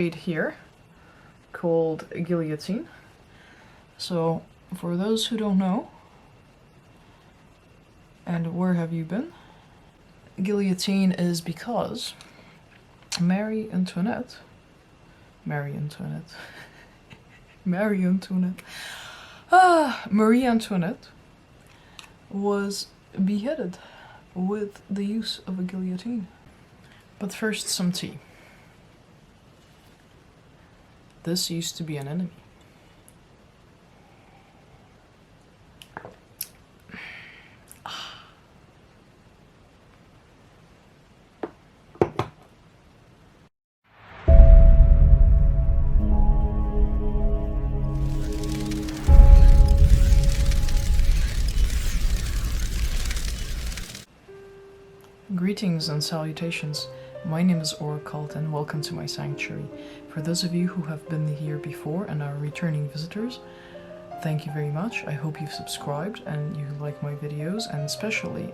Here called Guillotine. So for those who don't know, and where have you been? Guillotine is because Marie Antoinette Marie Antoinette was beheaded with the use of a guillotine. But first, some tea. This used to be an enemy. Greetings and salutations. My name is Oracle and welcome to my sanctuary. For those of you who have been here before and are returning visitors, thank you very much. I hope you've subscribed and you like my videos, and especially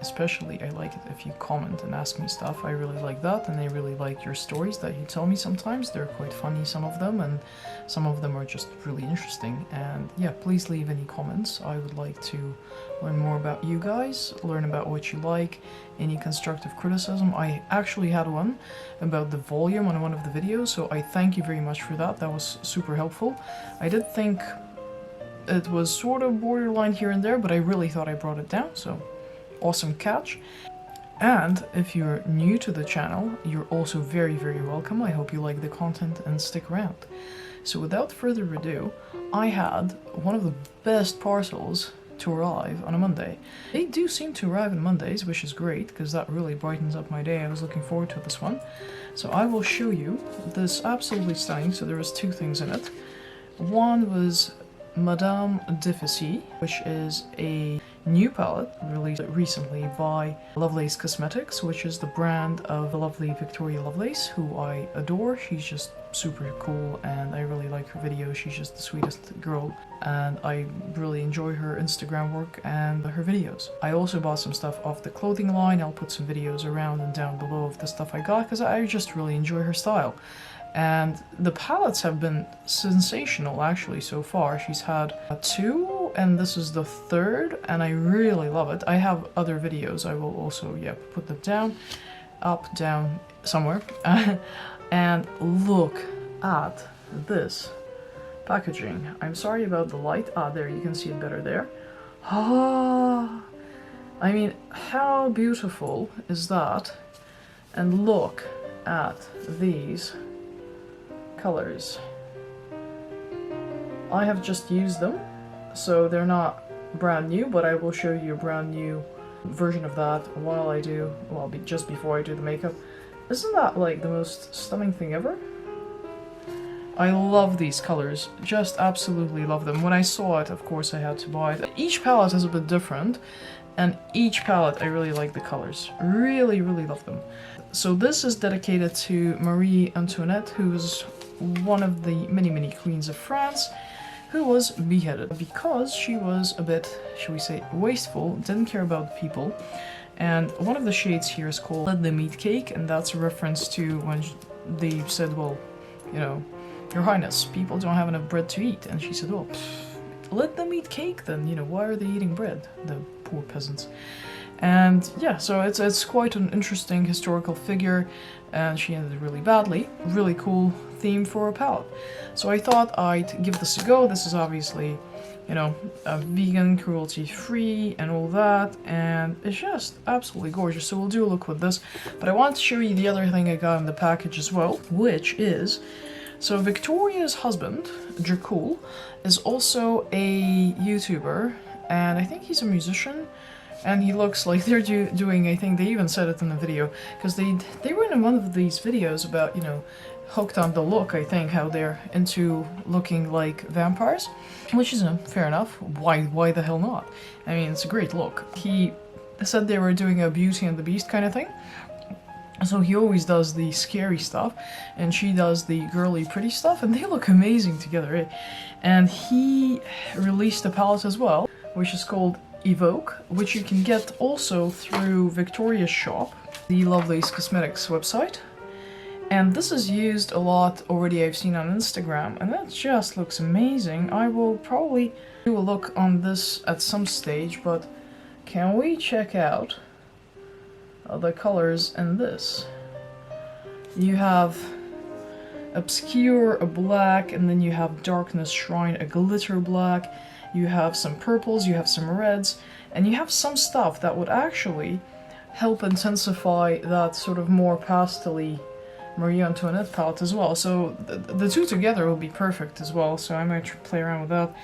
I like it if you comment and ask me stuff. I really like that, and I really like your stories that you tell me sometimes. They're quite funny, some of them, and some of them are just really interesting. And yeah, please leave any comments. I would like to learn more about you guys, learn about what you like, any constructive criticism. I actually had one about the volume on one of the videos, so I thank you very much for that. That was super helpful. I did think it was sort of borderline here and there, but I really thought I brought it down, so awesome catch. And if you're new to the channel, you're also very, very welcome. I hope you like the content and stick around. So without further ado, I had one of the best parcels to arrive on a Monday. They do seem to arrive on Mondays, which is great, because that really brightens up my day. I was looking forward to this one. So I will show you this absolutely stunning. So there was two things in it. One was Madame Difficile, which is a new palette released recently by Lovelace Cosmetics, which is the brand of the lovely Victoria Lovelace, who I adore. She's just super cool and I really like her videos. She's just the sweetest girl and I really enjoy her Instagram work and her videos. I also bought some stuff off the clothing line. I'll put some videos around and down below of the stuff I got because I just really enjoy her style. And the palettes have been sensational actually so far. She's had two and this is the third and I really love it. I have other videos. I will also, yeah, put them down, up, down, somewhere. And look at this packaging. I'm sorry about the light. Ah, there, you can see it better there. Ah, I mean, how beautiful is that? And look at these colors. I have just used them, so they're not brand new, but I will show you a brand new version of that while I do, well, just before I do the makeup. Isn't that like the most stunning thing ever? I love these colors, just absolutely love them. When I saw it, of course I had to buy it. Each palette is a bit different, and each palette I really like the colors. Really, really love them. So this is dedicated to Marie Antoinette, who is one of the many queens of France, who was beheaded because she was a bit, shall we say, wasteful, didn't care about people. And one of the shades here is called Let the Meat Cake, and that's a reference to when they said, well, you know, Your Highness, people don't have enough bread to eat. And she said, well, let them eat cake then, you know, why are they eating bread, the poor peasants? And yeah, so it's quite an interesting historical figure, and she ended really badly. Really cool theme for a palette. So I thought I'd give this a go. This is obviously, you know, vegan, cruelty-free, and all that, and it's just absolutely gorgeous. So we'll do a look with this, but I want to show you the other thing I got in the package as well, which is, so Victoria's husband, Dracul, is also a YouTuber, and I think he's a musician, and he looks like they're doing, I think they even said it in the video, because they were in one of these videos about, you know, hooked on the look, I think, how they're into looking like vampires, which is fair enough. Why the hell not? I mean, it's a great look. He said they were doing a Beauty and the Beast kind of thing, so he always does the scary stuff, and she does the girly pretty stuff, and they look amazing together, eh? And he released a palette as well, which is called Evoke, which you can get also through Victoria's shop, the Lovelace Cosmetics website. And this is used a lot already, I've seen on Instagram, and that just looks amazing. I will probably do a look on this at some stage, but can we check out the colors in this? You have obscure, a black, and then you have darkness shrine, a glitter black. You have some purples, you have some reds, and you have some stuff that would actually help intensify that sort of more pastel-y Marie Antoinette palette as well. So the two together will be perfect as well, so I might play around with that.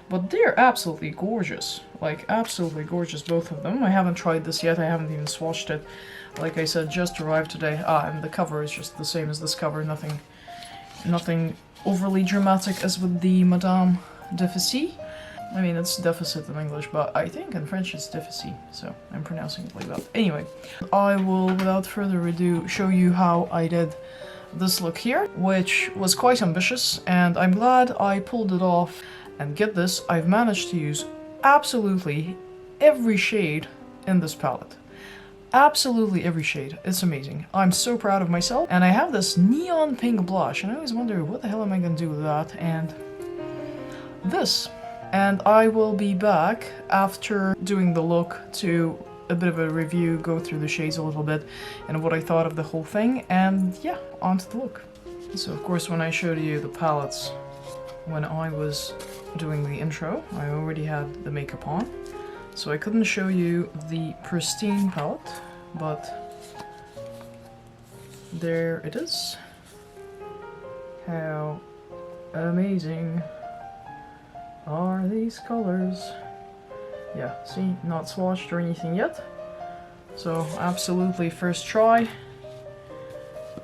But they're absolutely gorgeous. Like, absolutely gorgeous, both of them. I haven't tried this yet, I haven't even swatched it. Like I said, just arrived today. And the cover is just the same as this cover, nothing overly dramatic as with the Madame Deficit. I mean, it's deficit in English, but I think in French it's deficit, so I'm pronouncing it like that. Anyway, I will, without further ado, show you how I did this look here, which was quite ambitious, and I'm glad I pulled it off. And get this, I've managed to use absolutely every shade in this palette. Absolutely every shade. It's amazing. I'm so proud of myself. And I have this neon pink blush, and I always wonder what the hell am I gonna do with that, and this. And I will be back after doing the look to a bit of a review, go through the shades a little bit, and what I thought of the whole thing, and yeah, on to the look. So of course when I showed you the palettes when I was doing the intro, I already had the makeup on, so I couldn't show you the pristine palette, but there it is. How amazing are these colors? Yeah, see, not swatched or anything yet. So absolutely first try.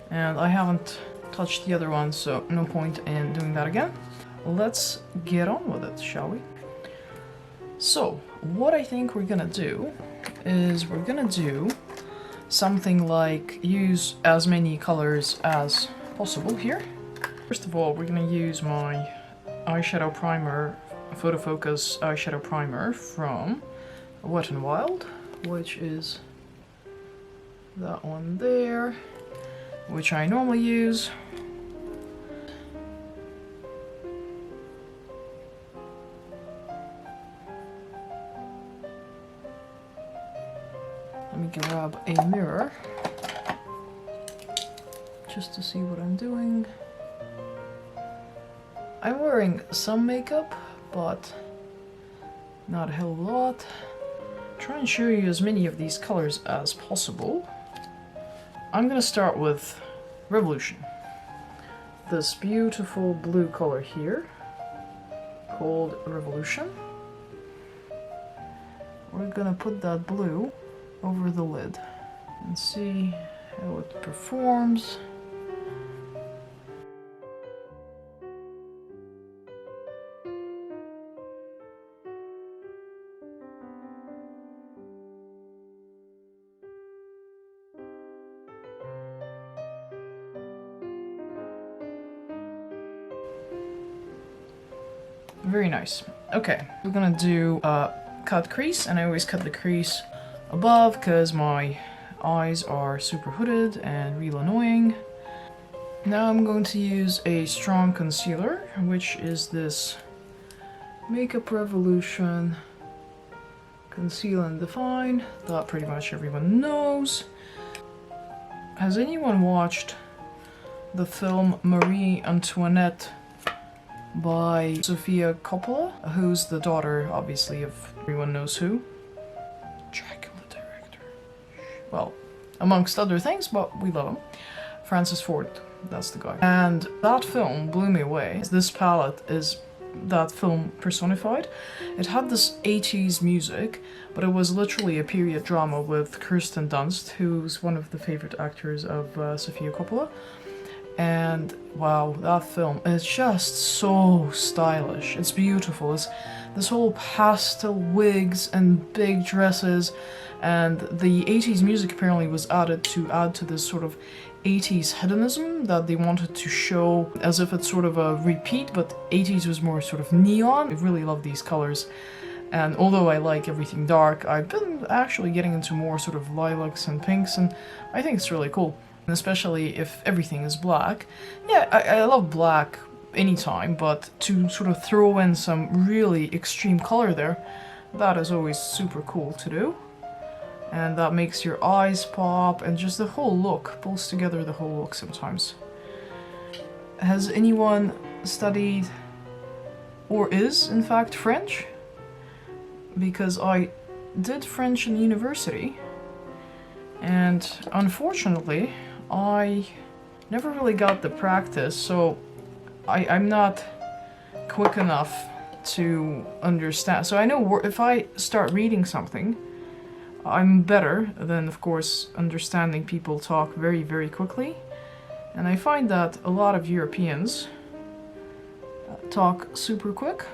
And I haven't touched the other one, so no point in doing that again. Let's get on with it, shall we? So, what I think we're gonna do is we're gonna do something like use as many colors as possible here. First of all, we're gonna use my eyeshadow primer, Photo Focus eyeshadow primer from Wet n Wild, which is that one there, which I normally use. Let me grab a mirror just to see what I'm doing. I'm wearing some makeup, but not a hell of a lot. Try and show you as many of these colors as possible. I'm gonna start with Revolution. This beautiful blue color here, called Revolution. We're gonna put that blue over the lid and see how it performs. Very nice. Okay, we're gonna do a cut crease, and I always cut the crease above because my eyes are super hooded and real annoying. Now I'm going to use a strong concealer, which is this Makeup Revolution Conceal and Define that pretty much everyone knows. Has anyone watched the film Marie Antoinette by Sofia Coppola, who's the daughter, obviously, of everyone knows who? Dracula director. Well, amongst other things, but we love him. Francis Ford, that's the guy. And that film blew me away. This palette is that film personified. It had this 80s music, but it was literally a period drama with Kirsten Dunst, who's one of the favorite actors of Sofia Coppola. And wow, that film is just so stylish. It's beautiful. It's this whole pastel wigs and big dresses, and the 80s music apparently was added to add to this sort of 80s hedonism that they wanted to show as if it's sort of a repeat, but 80s was more sort of neon. I really love these colors. And although I like everything dark, I've been actually getting into more sort of lilacs and pinks, and I think it's really cool. especially if everything is black. Yeah, I love black anytime, but to sort of throw in some really extreme color there, that is always super cool to do. And that makes your eyes pop, and just the whole look pulls together the whole look sometimes. Has anyone studied or is in fact French? Because I did French in university, and unfortunately I never really got the practice, so I'm not quick enough to understand. So I know if I start reading something, I'm better than, of course, understanding people talk very, very quickly. And I find that a lot of Europeans talk super quick,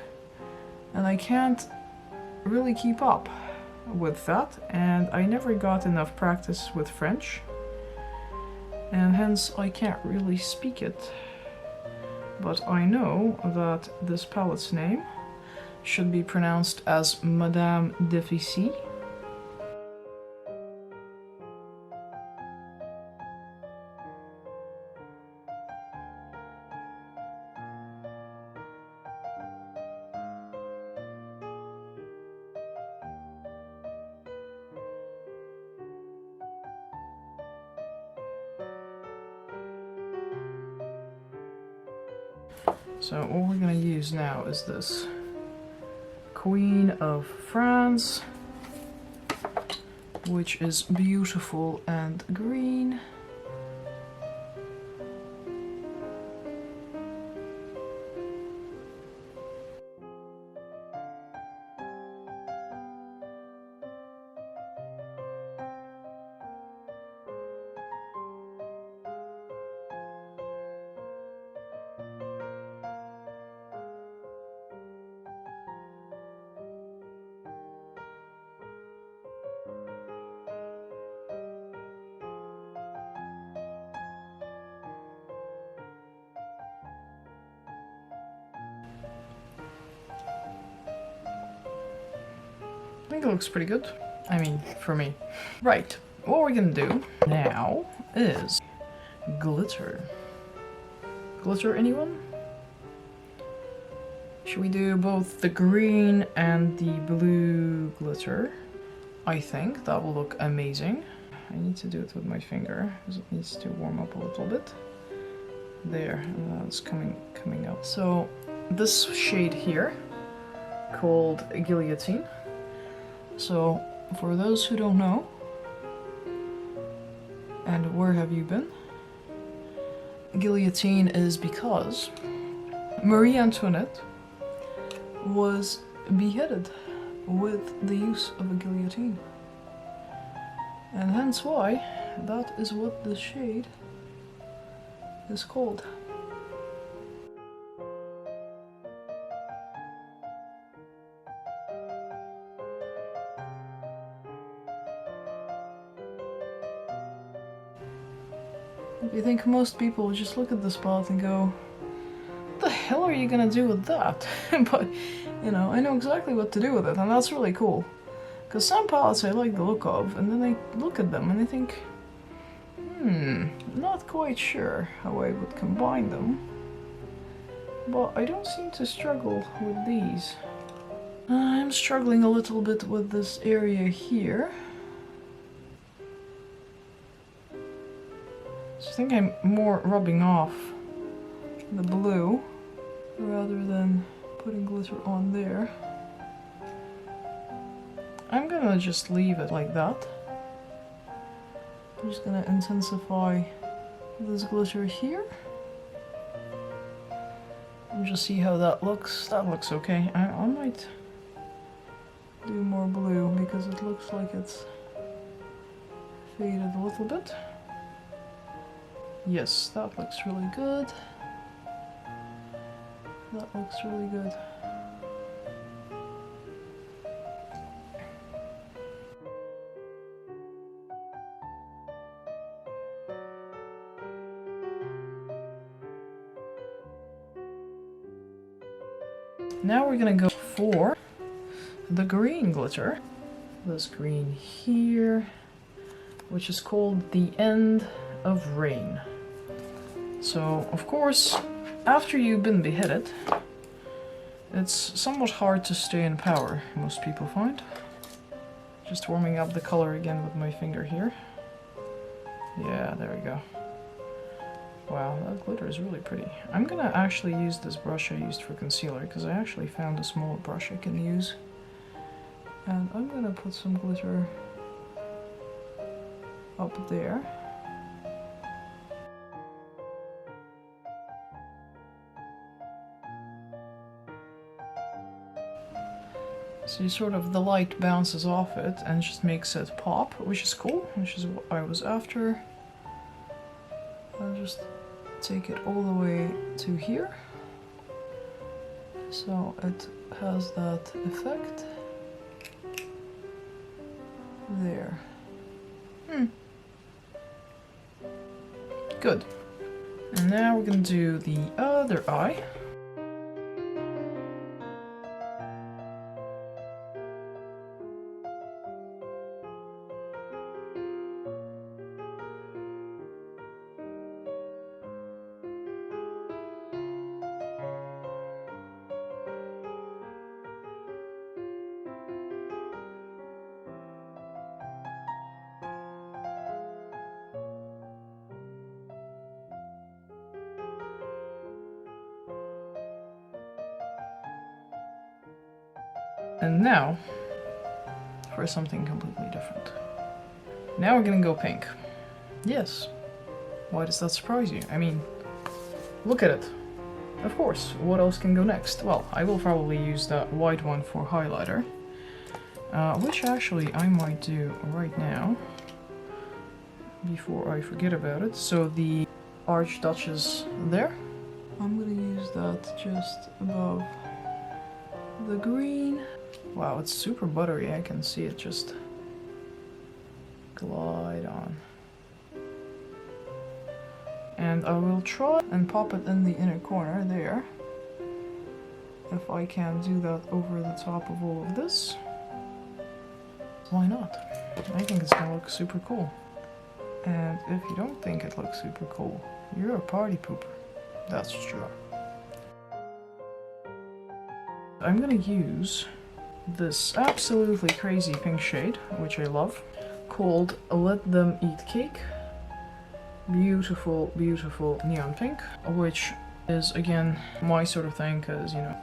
and I can't really keep up with that, and I never got enough practice with French, and hence I can't really speak it. But I know that this palette's name should be pronounced as Madame Deficit. So what we're going to use now is this Queen of France, which is beautiful and green. I think it looks pretty good. I mean, for me. Right, what we're gonna do now is glitter. Glitter, anyone? Should we do both the green and the blue glitter? I think that will look amazing. I need to do it with my finger, because it needs to warm up a little bit. There, and that's coming up. So, this shade here, called Guillotine. So, for those who don't know, and where have you been? Guillotine is because Marie Antoinette was beheaded with the use of a guillotine. And hence why that is what the shade is called. You think most people would just look at the spot and go, what the hell are you gonna do with that? But, you know, I know exactly what to do with it, and that's really cool. Because some palettes I like the look of, and then I look at them and I think, not quite sure how I would combine them. But I don't seem to struggle with these. I'm struggling a little bit with this area here. I think I'm more rubbing off the blue rather than putting glitter on there. I'm gonna just leave it like that. I'm just gonna intensify this glitter here. And just see how that looks. That looks okay. I might do more blue because it looks like it's faded a little bit. Yes, that looks really good. That looks really good. Now we're gonna go for the green glitter. This green here, which is called the End of rain. So, of course, after you've been beheaded, it's somewhat hard to stay in power, most people find. Just warming up the color again with my finger here. Yeah, there we go. Wow, that glitter is really pretty. I'm gonna actually use this brush I used for concealer, because I actually found a smaller brush I can use. And I'm gonna put some glitter up there. So sort of the light bounces off it and just makes it pop, which is cool, which is what I was after. I'll just take it all the way to here, so it has that effect there. Good. And now we're gonna do the other eye. And now, for something completely different. Now we're gonna go pink. Yes. Why does that surprise you? I mean, look at it. Of course, what else can go next? Well, I will probably use that white one for highlighter. Which actually I might do right now, before I forget about it. So the Archduchess there. I'm gonna use that just above the green. Wow, it's super buttery. I can see it just glide on. And I will try and pop it in the inner corner there. If I can do that over the top of all of this. Why not? I think it's gonna look super cool. And if you don't think it looks super cool, you're a party pooper. That's true. I'm gonna use this absolutely crazy pink shade, which I love, called Let Them Eat Cake. Beautiful, beautiful neon pink, which is again my sort of thing, because, you know,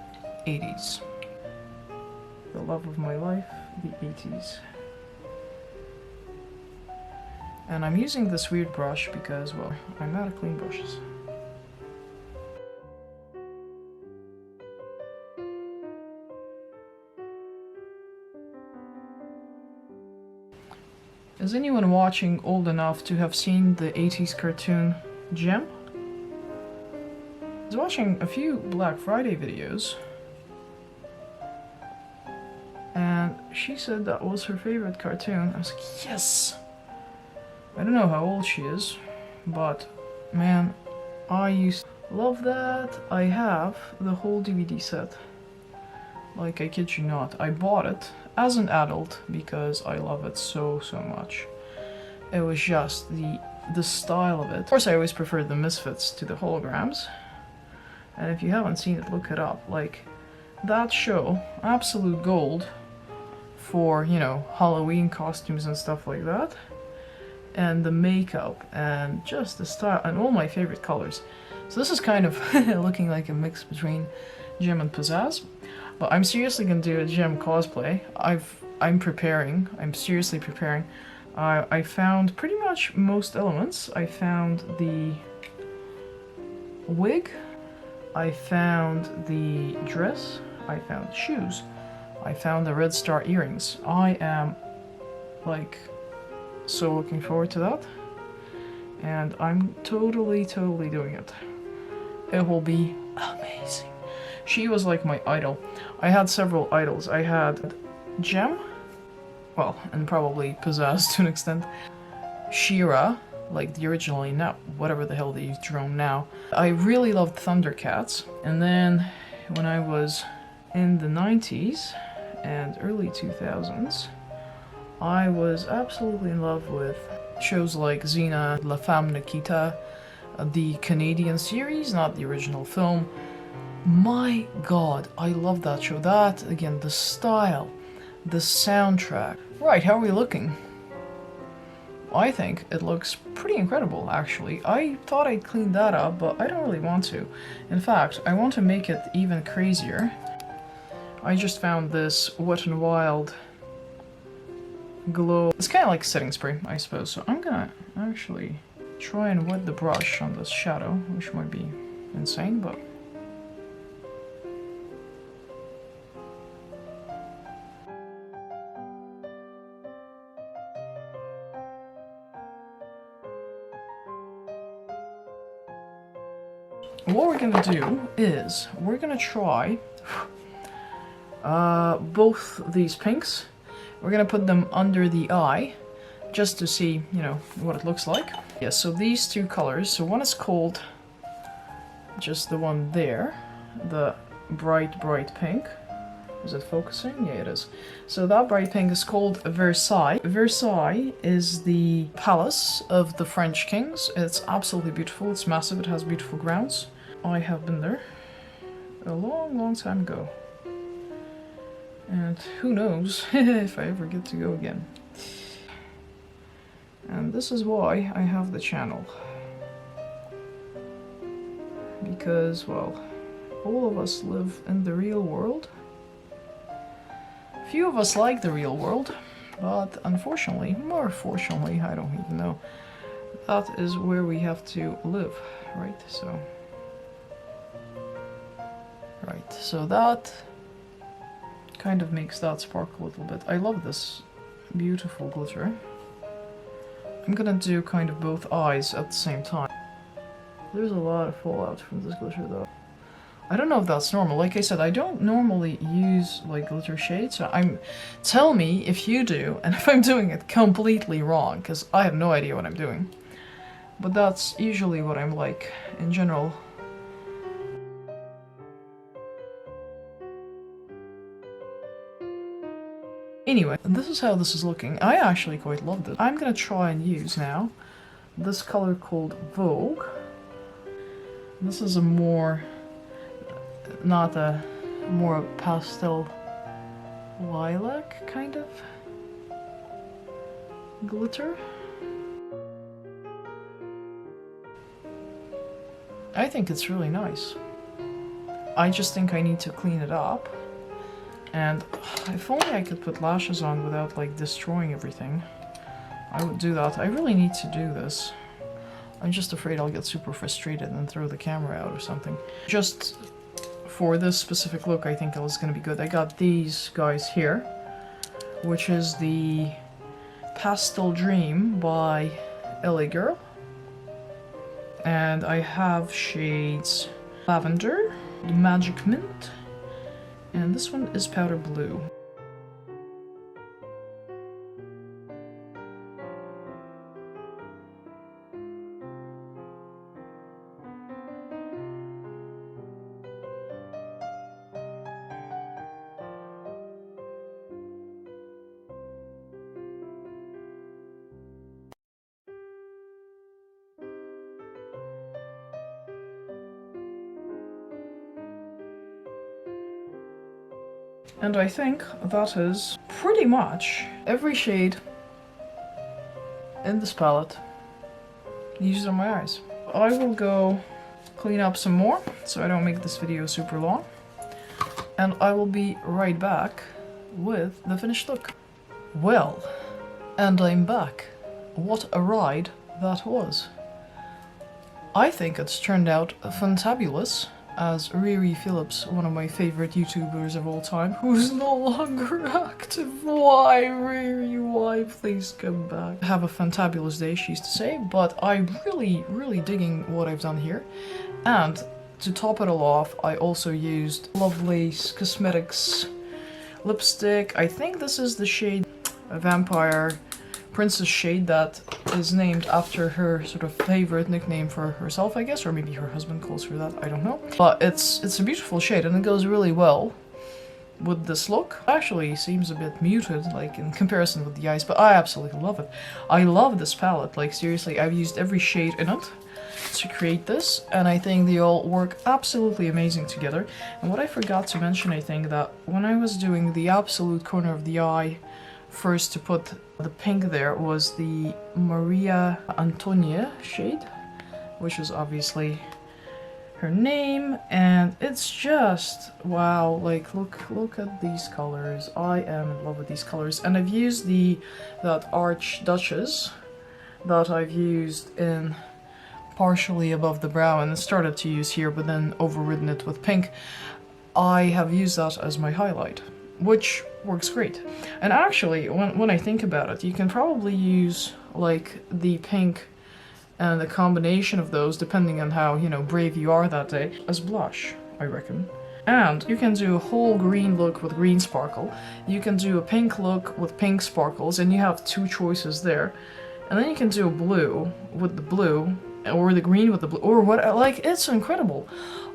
80s. The love of my life, the 80s. And I'm using this weird brush because, well, I'm out of clean brushes. Is anyone watching old enough to have seen the 80s cartoon Gem? I was watching a few Black Friday videos, and she said that was her favorite cartoon. I was like, yes! I don't know how old she is, but man, I used to love that. I have the whole DVD set. Like, I kid you not. I bought it as an adult because I love it so much. It was just the style of it. Of course, I always preferred the Misfits to the holograms. And if you haven't seen it, look it up. Like, that show, absolute gold for, you know, Halloween costumes and stuff like that. And the makeup and just the style and all my favorite colors. So this is kind of looking like a mix between Gem and Pizzazz. But I'm seriously gonna do a Gem cosplay. I'm seriously preparing. I found pretty much most elements. I found the wig, I found the dress, I found shoes, I found the red star earrings. I am, like, so looking forward to that. And I'm totally doing it. It will be amazing. She was like my idol. I had several idols. I had Gem, well, and probably Pizzazz to an extent. She-Ra, like the originally, not whatever the hell they've drawn now. I really loved Thundercats. And then when I was in the 90s and early 2000s, I was absolutely in love with shows like Xena, La Femme Nikita, the Canadian series, not the original film. My god, I love that show. That, again, the style, the soundtrack. Right, how are we looking? I think it looks pretty incredible, actually. I thought I'd clean that up, but I don't really want to. In fact, I want to make it even crazier. I just found this Wet n Wild glow. It's kind of like setting spray, I suppose. So I'm gonna actually try and wet the brush on this shadow, which might be insane, but... what we're gonna do is, we're gonna try both these pinks. We're gonna put them under the eye, just to see, you know, what it looks like. Yeah, so these two colors, so one is called, just the one there, the bright, bright pink. Is it focusing? Yeah, it is. So that bright pink is called Versailles. Versailles is the palace of the French kings. It's absolutely beautiful, it's massive, it has beautiful grounds. I have been there a long, long time ago. And who knows if I ever get to go again. And this is why I have the channel. Because, well, all of us live in the real world. Few of us like the real world, but unfortunately, more fortunately, I don't even know, that is where we have to live, right? So that kind of makes that sparkle a little bit. I love this beautiful glitter. I'm gonna do kind of both eyes at the same time. There's a lot of fallout from this glitter though. I don't know if that's normal. Like I said, I don't normally use like glitter shades, so tell me if you do and if I'm doing it completely wrong, because I have no idea what I'm doing. But that's usually what I'm like in general. Anyway, this is how this is looking. I actually quite love this. I'm gonna try and use now this color called Vogue. This is a more, not a more pastel lilac kind of glitter. I think it's really nice. I just think I need to clean it up. And if only I could put lashes on without like destroying everything, I would do that. I really need to do this. I'm just afraid I'll get super frustrated and throw the camera out or something. Just for this specific look, I think it was gonna be good. I got these guys here, which is the Pastel Dream by LA Girl. And I have shades Lavender, the Magic Mint, and this one is Powder Blue. And I think that is pretty much every shade in this palette used on my eyes. I will go clean up some more so I don't make this video super long. And I will be right back with the finished look. Well, and I'm back. What a ride that was. I think it's turned out fantabulous. As Riri Phillips, one of my favorite YouTubers of all time, who's no longer active. Why, Riri? Why? Please come back. Have a fantabulous day, she used to say, but I'm really digging what I've done here. And to top it all off, I also used Lovelace Cosmetics lipstick. I think this is the shade Vampire Princess shade that is named after her sort of favorite nickname for herself, I guess, or maybe her husband calls her that, I don't know. But it's a beautiful shade and it goes really well with this look. Actually seems a bit muted, like in comparison with the eyes, but I absolutely love it. I love this palette, like seriously, I've used every shade in it to create this, and I think they all work absolutely amazing together. And what I forgot to mention, I think, that when I was doing the absolute corner of the eye, first to put the pink there was the Maria Antonia shade, which is obviously her name, and it's just wow, like look at these colors. I am in love with these colors, and I've used that Archduchess that I've used in partially above the brow and started to use here, but then overridden it with pink. I have used that as my highlight, which works great. And actually, when I think about it, you can probably use like the pink and the combination of those, depending on how, you know, brave you are that day, as blush, I reckon. And you can do a whole green look with green sparkle. You can do a pink look with pink sparkles, and you have two choices there. And then you can do a blue with the blue, or the green with the blue, or what, like, it's incredible.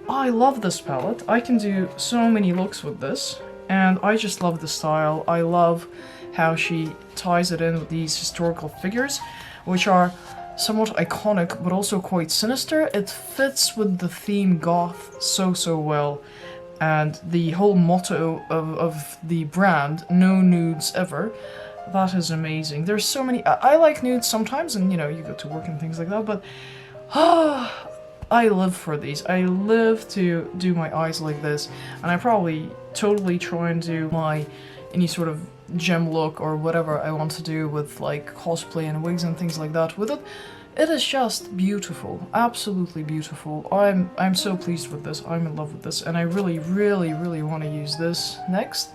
I love this palette. I can do so many looks with this, and I just love the style. I love how she ties it in with these historical figures, which are somewhat iconic, but also quite sinister. It fits with the theme Goth so well, and the whole motto of the brand, no nudes ever. That is amazing. There's so many. I like nudes sometimes, and you know, you go to work and things like that, but I live for these. I live to do my eyes like this, and I probably totally try and do any sort of gem look or whatever I want to do with like cosplay and wigs and things like that with it. It is just beautiful, absolutely beautiful. I'm so pleased with this. I'm in love with this, and I really want to use this next.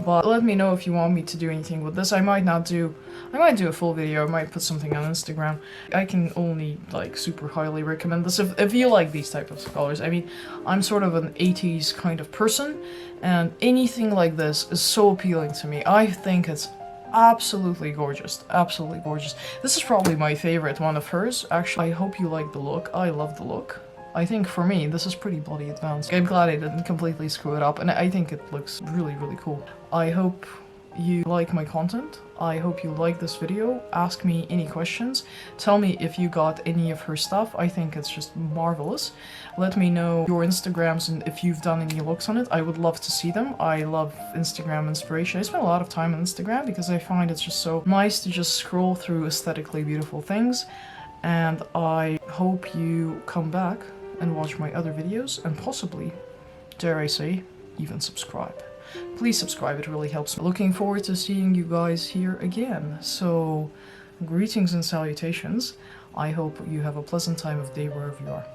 But let me know if you want me to do anything with this. I might do a full video, I might put something on Instagram. I can only like super highly recommend this if you like these type of colors. I mean, I'm sort of an 80s kind of person, and anything like this is so appealing to me. I think it's absolutely gorgeous, absolutely gorgeous. This is probably my favorite one of hers, actually. I hope you like the look. I love the look. I think for me, this is pretty bloody advanced. I'm glad I didn't completely screw it up, and I think it looks really cool. I hope you like my content. I hope you like this video. Ask me any questions. Tell me if you got any of her stuff. I think it's just marvelous. Let me know your Instagrams and if you've done any looks on it. I would love to see them. I love Instagram inspiration. I spend a lot of time on Instagram because I find it's just so nice to just scroll through aesthetically beautiful things. And I hope you come back and watch my other videos, and possibly, dare I say, even subscribe. Please subscribe, it really helps me. Looking forward to seeing you guys here again. So, greetings and salutations. I hope you have a pleasant time of day wherever you are.